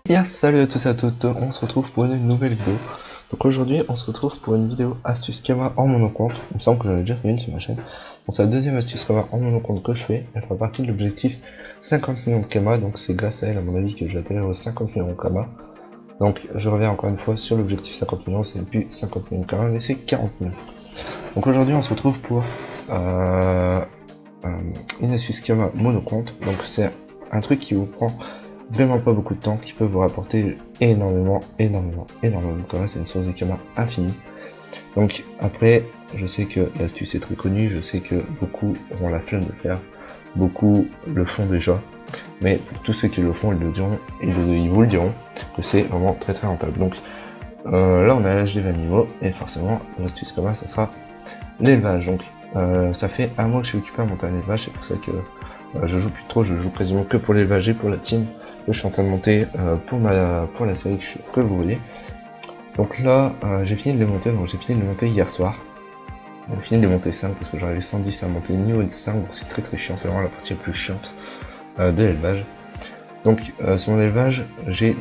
Bien, salut à tous et à toutes, on se retrouve pour une nouvelle vidéo. Donc aujourd'hui on se retrouve pour une vidéo astuce Kama en monocompte. Il me semble que j'en ai déjà fait une sur ma chaîne. Bon, c'est la deuxième astuce Kama en monocompte que je fais. Elle fera partie de l'objectif 50 millions de Kama, donc c'est grâce à elle à mon avis que j'atterrirai aux 50 millions de Kama. Donc je reviens encore une fois sur l'objectif 50 millions, c'est plus 50 millions de Kama mais c'est 40 millions. Donc aujourd'hui on se retrouve pour une astuce Kama monocompte. Donc c'est un truc qui vous prend vraiment pas beaucoup de temps, qui peut vous rapporter énormément de Kama. C'est une source de Kama infinie. Donc après, je sais que l'astuce est très connue, je sais que beaucoup auront la flemme de faire, beaucoup le font déjà, mais pour tous ceux qui le font, ils le diront, ils vous le diront que c'est vraiment très rentable. Donc là on a l'âge des 20 niveaux, et forcément l'astuce Kama ça sera l'élevage. Donc ça fait un mois que je suis occupé à monter un élevage, c'est pour ça que je joue plus trop, je joue quasiment que pour l'élevage et pour la team que je suis en train de monter pour la série que vous voyez. Donc là j'ai fini de les monter, donc j'ai fini de les monter hier soir. J'ai fini de les monter 5 parce que j'en avais 110 à monter niveau de 5, donc c'est très chiant, c'est vraiment la partie la plus chiante de l'élevage. Donc sur mon élevage j'ai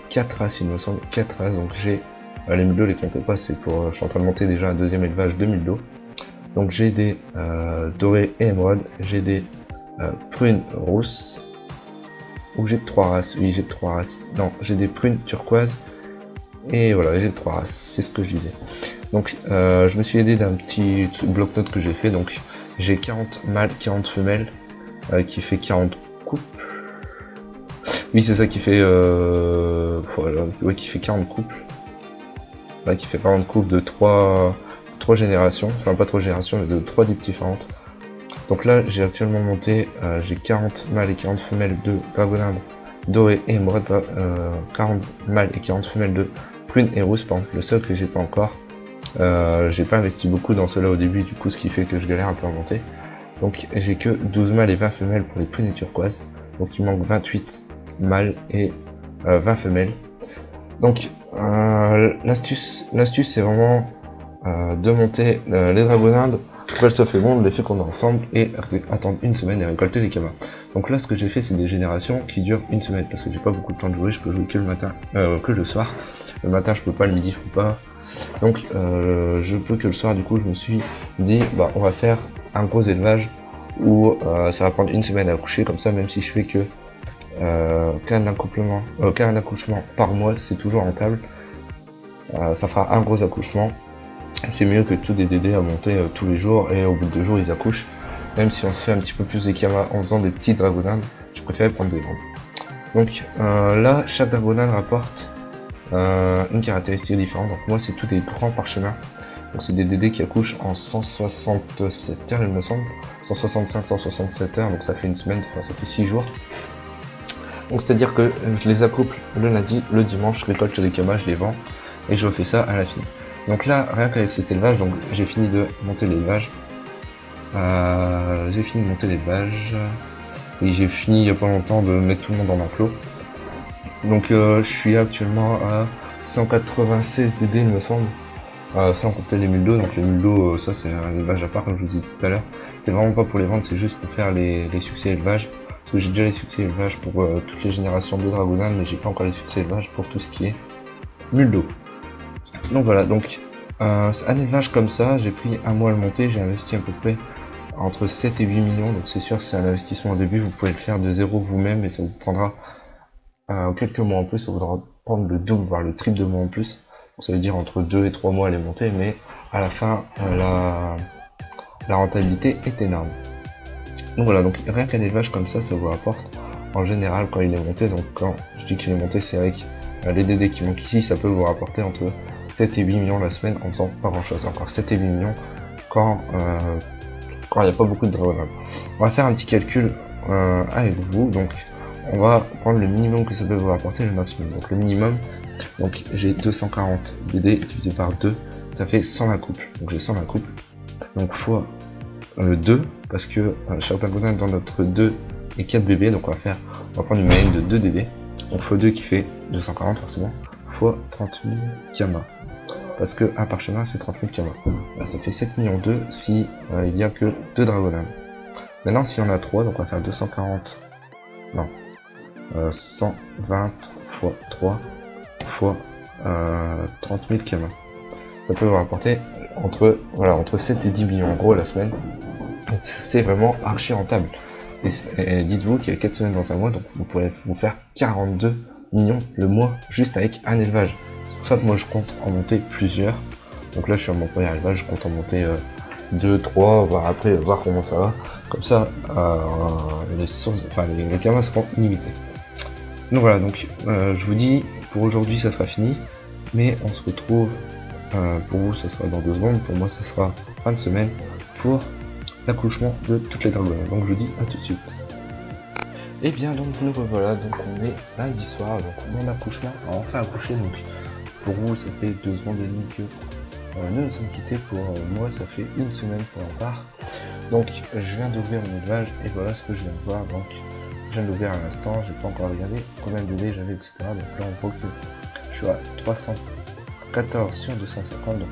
4 races, il me semble, 4 races, donc j'ai les 1000 les comptez pas, c'est pour, je suis en train de monter déjà un deuxième élevage de 1000. Donc j'ai des dorés et émeraudes, j'ai des prunes rousses, ou j'ai 3 races, oui j'ai 3 races, non j'ai des prunes turquoises, et voilà j'ai 3 races, c'est ce que je disais. Donc je me suis aidé d'un petit bloc-notes que j'ai fait, donc j'ai 40 mâles, 40 femelles, qui fait 40 couples. Oui c'est ça qui fait, voilà, ouais, qui fait 40 couples, là, qui fait 40 couples de 3 générations, enfin pas 3 générations mais de 3 types différentes. Donc là j'ai actuellement monté, j'ai 40 mâles et 40 femelles de dragonade doré et émeraude, 40 mâles et 40 femelles de prune et rousse. Par contre le seul que j'ai pas encore, j'ai pas investi beaucoup dans cela au début, du coup ce qui fait que je galère un peu à monter. Donc j'ai que 12 mâles et 20 femelles pour les prunes et turquoises, donc il manque 28 mâles et 20 femelles. Donc l'astuce c'est vraiment de monter les dragonades pour qu'elles soient fait bon, les fait qu'on est ensemble et attendre une semaine et récolter les Kama. Donc là ce que j'ai fait c'est des générations qui durent une semaine parce que j'ai pas beaucoup de temps de jouer, je peux jouer que le matin, que le soir. Le matin je peux pas, le midi je peux pas. Donc je peux que le soir. Du coup je me suis dit bah on va faire un gros élevage où ça va prendre une semaine à accoucher, comme ça même si je fais que qu'un accouchement par mois c'est toujours rentable. Ça fera un gros accouchement. C'est mieux que tous des DD à monter tous les jours et au bout de 2 jours ils accouchent. Même si on se fait un petit peu plus de Kama en faisant des petits dragonades, je préférais prendre des grands. Donc là chaque dragonade rapporte une caractéristique différente. Donc moi c'est tout des grands parchemins. Donc c'est des DD qui accouchent en 167 heures il me semble. 165-167 heures, donc ça fait une semaine, enfin ça fait 6 jours. Donc c'est à dire que je les accouple le lundi, le dimanche, je récolte les Kama, je les vends et je refais ça à la fin. Donc là, rien qu'avec cet élevage, donc j'ai fini de monter l'élevage. Et j'ai fini il n'y a pas longtemps de mettre tout le monde en enclos. Donc je suis actuellement à 196 DD il me semble, sans compter les muldos. Donc les muldos, ça c'est un élevage à part comme je vous disais tout à l'heure. C'est vraiment pas pour les vendre, c'est juste pour faire les succès élevage. Parce que j'ai déjà les succès élevage pour toutes les générations de dragonade, mais j'ai pas encore les succès élevage pour tout ce qui est muldo. Donc voilà, donc un élevage comme ça, j'ai pris un mois à le monter, j'ai investi à peu près entre 7 et 8 millions, donc c'est sûr c'est un investissement au début, vous pouvez le faire de zéro vous-même et ça vous prendra quelques mois en plus, ça voudra prendre le double, voire le triple de mois en plus, donc ça veut dire entre 2 et 3 mois à les monter, mais à la fin la rentabilité est énorme. Donc voilà, donc rien qu'un élevage comme ça vous rapporte en général quand il est monté, donc quand je dis qu'il est monté c'est avec les DD qui manquent ici, ça peut vous rapporter entre 7 et 8 millions la semaine en faisant pas grand chose, encore 7 et 8 millions quand il n'y a pas beaucoup de dragonades. On va faire un petit calcul avec vous, donc on va prendre le minimum que ça peut vous rapporter, le maximum. Donc le minimum, donc j'ai 240 DD divisé par 2, ça fait 120 couples, donc j'ai 120 couples, donc fois 2, parce que chaque dragonade dans notre 2 et 4 bébés, donc on va prendre une moyenne de 2 DD, donc fois 2 qui fait 240 forcément, fois 30 000 Kama. Parce que un parchemin c'est 30 000 Kama. Là, ça fait 7 millions 2 si il n'y a que 2 dragonades. Maintenant si on a 3, donc on va faire 240. Non. 120 fois 3 fois 30 000 kama. Ça peut vous rapporter entre 7 et 10 millions en gros la semaine. C'est vraiment archi rentable. Et dites-vous qu'il y a 4 semaines dans un mois, donc vous pourrez vous faire 42 millions le mois juste avec un élevage. C'est pour ça que moi je compte en monter plusieurs. Donc là je suis à mon premier élevage, je compte en monter 2, 3, voir après, voir comment ça va. Comme ça, les sources, les camas seront illimitées. Donc voilà, donc je vous dis, pour aujourd'hui ça sera fini, mais on se retrouve, pour vous ça sera dans 2 secondes, pour moi ça sera fin de semaine, pour l'accouchement de toutes les dragons. Donc je vous dis à tout de suite. Et bien donc nous revoilà, donc on est lundi soir, donc mon accouchement a enfin accouché, donc pour vous ça fait 2 secondes et demie que nous nous sommes quittés, pour moi ça fait 1 semaine pour ma part. Donc je viens d'ouvrir mon élevage et voilà ce que je viens de voir. Donc je viens d'ouvrir à l'instant, j'ai pas encore regardé combien de bébés j'avais, etc. Donc là on voit que je suis à 314 sur 250, donc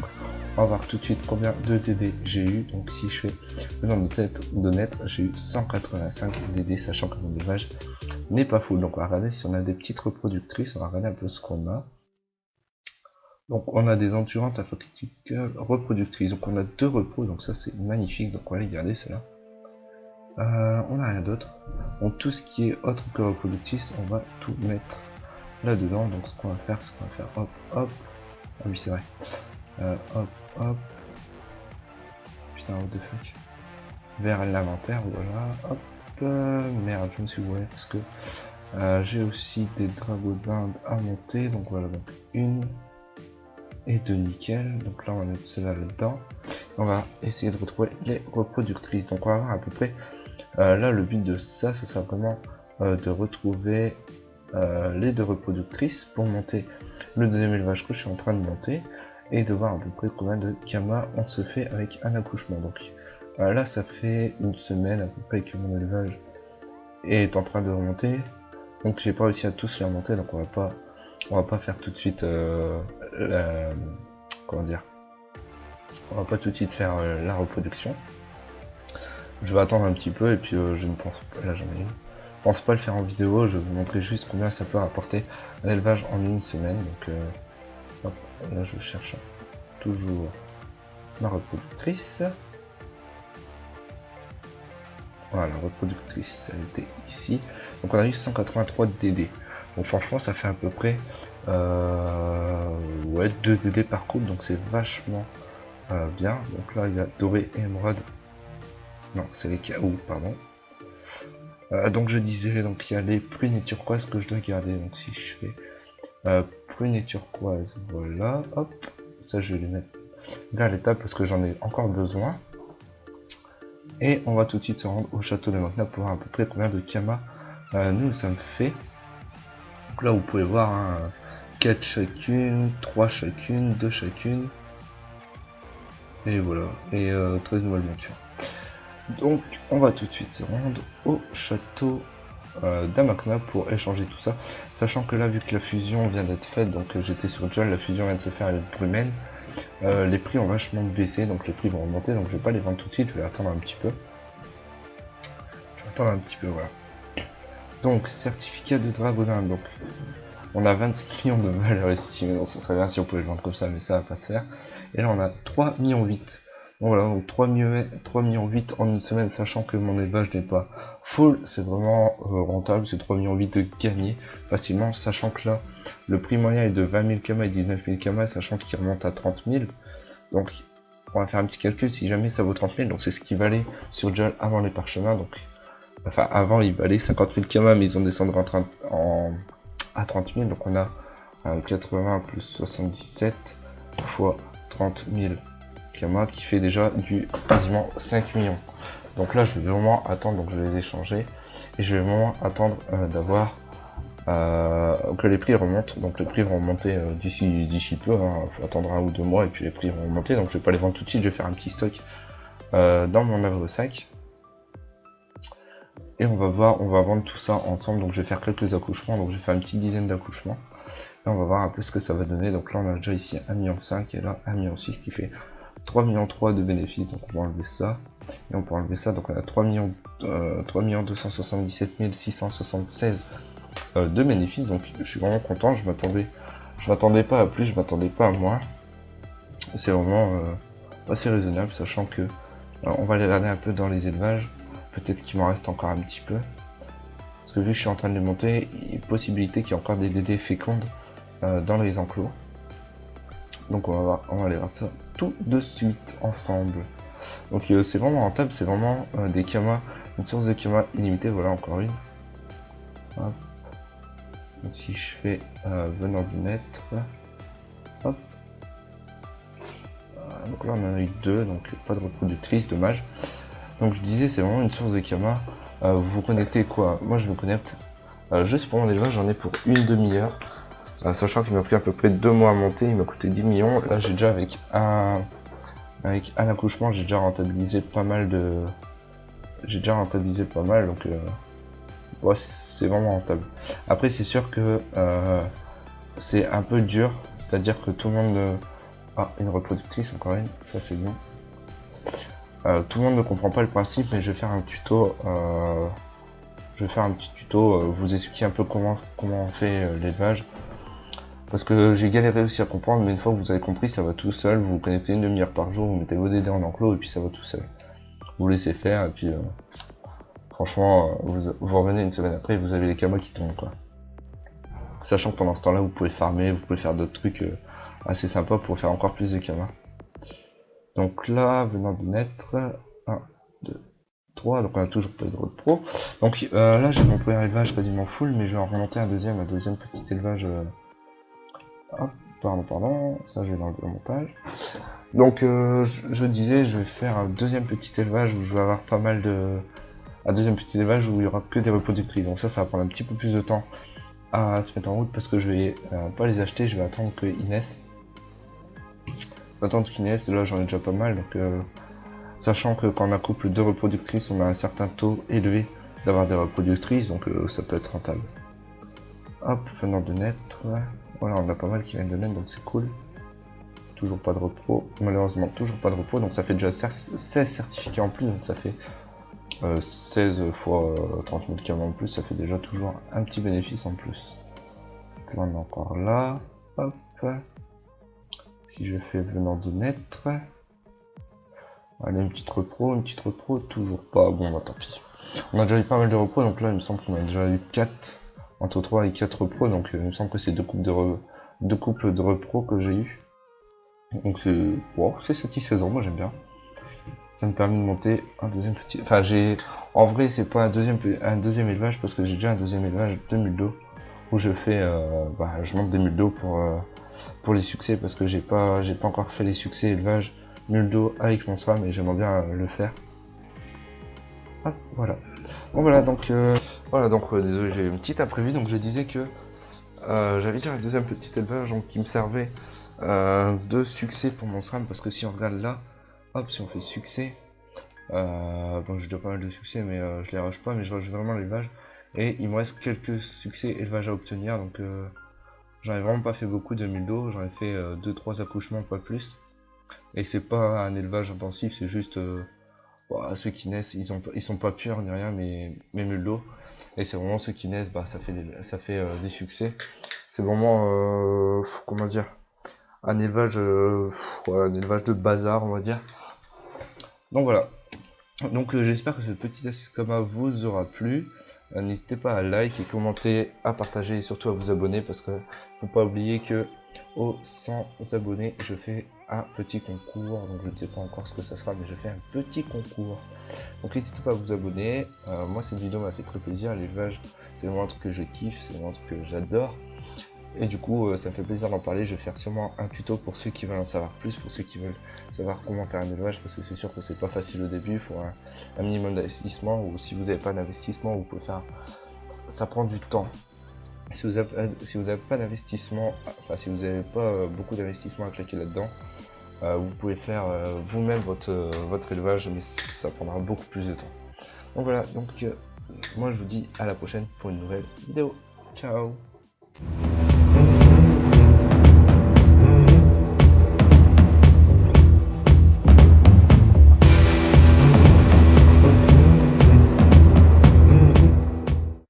on va voir tout de suite combien de DD j'ai eu. Donc si je fais le nombre de naître, j'ai eu 185 DD, sachant que mon élevage n'est pas full. Donc on va regarder si on a des petites reproductrices, on va regarder un peu ce qu'on a. Donc on a des endurantes reproductrices, donc on a 2 repos, donc ça c'est magnifique, donc on va les garder cela. On n'a rien d'autre. Donc tout ce qui est autre que reproductrice, on va tout mettre là dedans. Donc ce qu'on va faire, hop hop, ah oui c'est vrai, hop hop, putain what the fuck, vers l'inventaire, voilà, hop, merde je me suis gouré parce que j'ai aussi des dragobindes à monter, donc voilà, donc 1 et 2 nickel, donc là on va mettre cela là-dedans, on va essayer de retrouver les reproductrices, donc on va voir à peu près, là le but de ça sera vraiment de retrouver les 2 reproductrices pour monter le deuxième élevage que je suis en train de monter, et de voir à peu près combien de kamas on se fait avec un accouchement. Donc là ça fait 1 semaine à peu près que mon élevage est en train de remonter, donc j'ai pas réussi à tous les remonter, donc on va pas faire tout de suite comment dire, on va pas tout de suite faire la reproduction. Je vais attendre un petit peu et puis je ne pense pas, là j'en ai une, je pense pas le faire en vidéo, je vais vous montrer juste combien ça peut rapporter un élevage en 1 semaine. Donc hop, là je cherche toujours ma reproductrice. Voilà, la reproductrice, elle était ici. Donc on a eu 183 DD. Donc franchement ça fait à peu près ouais, 2 DD par couple, donc c'est vachement bien. Donc là il y a doré et émeraude. Non, c'est les KO, pardon. Donc je disais, donc il y a les prunes et turquoises que je dois garder. Donc si je fais prunes et turquoises, voilà, hop, ça je vais les mettre vers l'étape parce que j'en ai encore besoin. Et on va tout de suite se rendre au château de Magna pour voir à peu près combien de kamas nous sommes fait. Donc là vous pouvez voir hein, 4 chacune, 3 chacune, 2 chacune. Et voilà, et 13 nouvelles montures. Donc on va tout de suite se rendre au château d'Amakna pour échanger tout ça, sachant que là vu que la fusion vient d'être faite, donc j'étais sur Jol, la fusion vient de se faire avec Brumen, les prix ont vachement baissé, donc les prix vont remonter, donc je vais pas les vendre tout de suite, je vais attendre un petit peu. Voilà. Donc certificat de Dragonin, donc on a 26 millions de valeur estimée, donc ça serait bien si on pouvait le vendre comme ça, mais ça va pas se faire. Et là on a 3,8 millions. Donc voilà, donc 3,8 millions en 1 semaine, sachant que mon élevage n'est pas full, c'est vraiment rentable, c'est 3,8 millions de gagner facilement, sachant que là, le prix moyen est de 20 000 kamas et 19 000 kamas, sachant qu'il remonte à 30 000. Donc on va faire un petit calcul, si jamais ça vaut 30 000, donc c'est ce qui valait sur Jol avant les parchemins, donc enfin avant il valait 50 000 kamas, mais ils ont descendu à 30 000, donc on a 80 plus 77 fois 30 000 kamas qui fait déjà du quasiment 5 millions. Donc là je vais vraiment attendre, donc je vais les échanger et je vais vraiment attendre d'avoir que les prix remontent. Donc les prix vont remonter d'ici peu, hein. Faut attendre 1 ou 2 mois et puis les prix vont remonter, donc je vais pas les vendre tout de suite, je vais faire un petit stock dans mon agro-sac. Et on va vendre tout ça ensemble, donc je vais faire quelques accouchements, donc je vais faire une petite dizaine d'accouchements. Et on va voir un peu ce que ça va donner. Donc là on a déjà ici 1,5 million et là 1,6 million qui fait 3,3 millions de bénéfices, donc on va enlever ça. Et on peut enlever ça, donc on a 3 277 676 de bénéfices, donc je suis vraiment content. Je m'attendais pas à plus, je m'attendais pas à moins. C'est vraiment assez raisonnable, sachant que on va les regarder un peu dans les élevages. Peut-être qu'il m'en reste encore un petit peu. Parce que vu que je suis en train de les monter, il y a possibilité qu'il y ait encore des DD fécondes dans les enclos. Donc on va aller voir ça tout de suite ensemble. Donc c'est vraiment rentable, c'est vraiment des kamas, une source de kamas illimitée. Voilà encore une. Hop. Donc si je fais venant du net, hop. Donc là on en a eu deux, donc pas de reproductrice, dommage. Donc je disais c'est vraiment une source de kamas. Vous vous connectez quoi? Moi je me connecte juste pour mon élevage, j'en ai pour une demi-heure. Sachant qu'il m'a pris à peu près 2 mois à monter, il m'a coûté 10 millions. Là j'ai déjà avec un accouchement, j'ai déjà rentabilisé pas mal de. Donc ouais, c'est vraiment rentable. Après c'est sûr que c'est un peu dur, c'est-à-dire que tout le monde. Ah, une reproductrice, encore une, ça c'est bien. Tout le monde ne comprend pas le principe, mais je vais faire un tuto. Je vais faire un petit tuto, vous expliquer un peu comment on fait l'élevage. Parce que j'ai galéré aussi à comprendre, mais une fois que vous avez compris, ça va tout seul. Vous vous connectez une demi-heure par jour, vous mettez vos DD en enclos et puis ça va tout seul. Vous laissez faire et puis franchement, vous revenez une semaine après et vous avez les kamas qui tombent quoi. Sachant que pendant ce temps-là, vous pouvez farmer, vous pouvez faire d'autres trucs assez sympas pour faire encore plus de kamas. Donc là, venant de naître, 1, 2, 3, donc on a toujours pas de repro. Donc là, j'ai mon premier élevage quasiment full, mais je vais en remonter un deuxième petit élevage. Hop, pardon, ça je vais dans le montage. Donc je disais, je vais faire un deuxième petit élevage où je vais avoir pas mal de... Un deuxième petit élevage où il y aura que des reproductrices. Donc ça va prendre un petit peu plus de temps à se mettre en route parce que je vais pas les acheter, je vais attendre qu'ils naissent. Attendre qu'ils naissent, là j'en ai déjà pas mal. Donc sachant que quand on accouple deux reproductrices, on a un certain taux élevé d'avoir des reproductrices, donc ça peut être rentable. Hop, venant de naître. Voilà, on a pas mal qui viennent de naître, donc c'est cool. Toujours pas de repos, malheureusement toujours pas de repos, donc ça fait déjà 16 certificats en plus, donc ça fait 16 fois 30 000 kamas en plus, ça fait déjà toujours un petit bénéfice en plus. Donc là on est encore là, hop. Si je fais venant de naître, allez une petite repro, toujours pas, bon bah tant pis. On a déjà eu pas mal de repos, donc là il me semble qu'on a déjà eu 4, entre 3 et 4 repos, donc il me semble que c'est deux couples de repro que j'ai eu. Donc c'est wow, c'est satisfaisant, moi j'aime bien. Ça me permet de monter un deuxième petit... Enfin en vrai c'est pas un deuxième élevage parce que j'ai déjà un deuxième élevage de muldo où je fais je monte des muldos pour les succès parce que j'ai pas encore fait les succès élevage muldo avec mon SRAM et j'aimerais bien le faire. Hop, voilà. Bon voilà donc désolé, j'ai une petite imprévue, donc je disais que j'avais déjà un deuxième petit élevage donc, qui me servait de succès pour mon SRAM parce que si on regarde là, hop, si on fait succès, bon j'ai déjà pas mal de succès mais je les rush pas, mais je rush vraiment l'élevage et il me reste quelques succès élevage à obtenir, donc j'en ai vraiment pas fait beaucoup de 1000 dos, j'en ai fait 2-3 accouchements, pas plus, et c'est pas un élevage intensif, c'est juste ceux qui naissent, ils sont pas purs ni rien, mais 1000 dos, et c'est vraiment ceux qui naissent, ça fait des succès. C'est vraiment comment dire, un élevage de bazar, on va dire. Donc voilà. Donc j'espère que ce petit astuce Kama vous aura plu. N'hésitez pas à liker, commenter, à partager et surtout à vous abonner parce que faut pas oublier que aux 100 abonnés je fais un petit concours. Donc je ne sais pas encore ce que ça sera, mais je fais un petit concours. Donc n'hésitez pas à vous abonner. Moi cette vidéo m'a fait très plaisir. L'élevage c'est vraiment un truc que je kiffe, c'est vraiment un truc que j'adore. Et du coup, ça me fait plaisir d'en parler. Je vais faire sûrement un tuto pour ceux qui veulent en savoir plus, pour ceux qui veulent savoir comment faire un élevage, parce que c'est sûr que c'est pas facile au début. Il faut un minimum d'investissement, ou si vous n'avez pas d'investissement, vous pouvez faire. Ça prend du temps. Si vous avez pas d'investissement, enfin si vous n'avez pas beaucoup d'investissement à claquer là-dedans, vous pouvez faire vous-même votre élevage, mais ça prendra beaucoup plus de temps. Donc voilà, donc moi je vous dis à la prochaine pour une nouvelle vidéo. Ciao!